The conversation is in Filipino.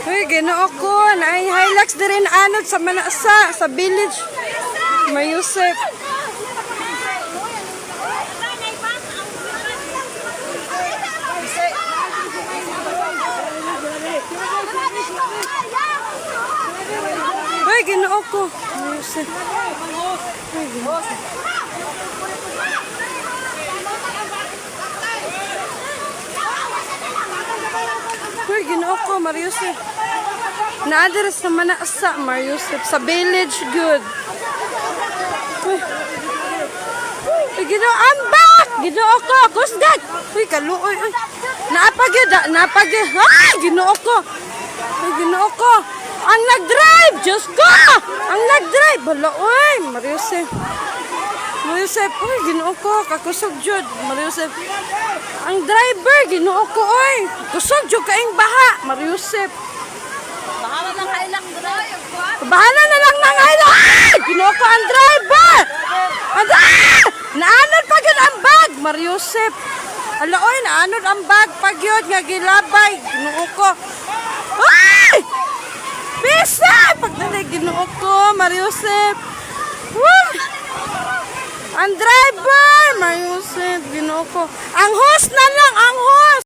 Uy, ginoo ko. Naay Hilux na rin anod sa Manasa, sa village. May Yusef. Uy, ginoo ko. May Yusef. Uy, ginoo ko. Uy, ginoo ko, Mariusef. Na-address na Manasa, Mariusef. Sa village, good. Uy, ginoo, ambak! Ginoo ko, kusgat! Uy, kaluoy, uy. Naapagid, naapagid. Ay, ginoo ko. Uy, ginoo ko. Ang nag-drive, Diyos ko! Ang nag-drive, bala, uy, Mariusef. Mariusef, uy, ginoo ko, kakusog jud, Mariusef. Ang driver, ginoo ko, uy. Kusog jud kaing baha, Mariusef. Bahala lang kailang drive. Bahala na lang ng ilo. Ay, ginoo ko ang driver. Naanod pa gyud ang bag, Mariusef. Ala, oy, naanod ang bag pag yun, nga gilabay, ginoo ko. Ay! Pisa! Pagdali, ginoo ko, Mariusef. Woo! Ang driver, Mariusef, ginoo ko. Ang host na lang, ang host.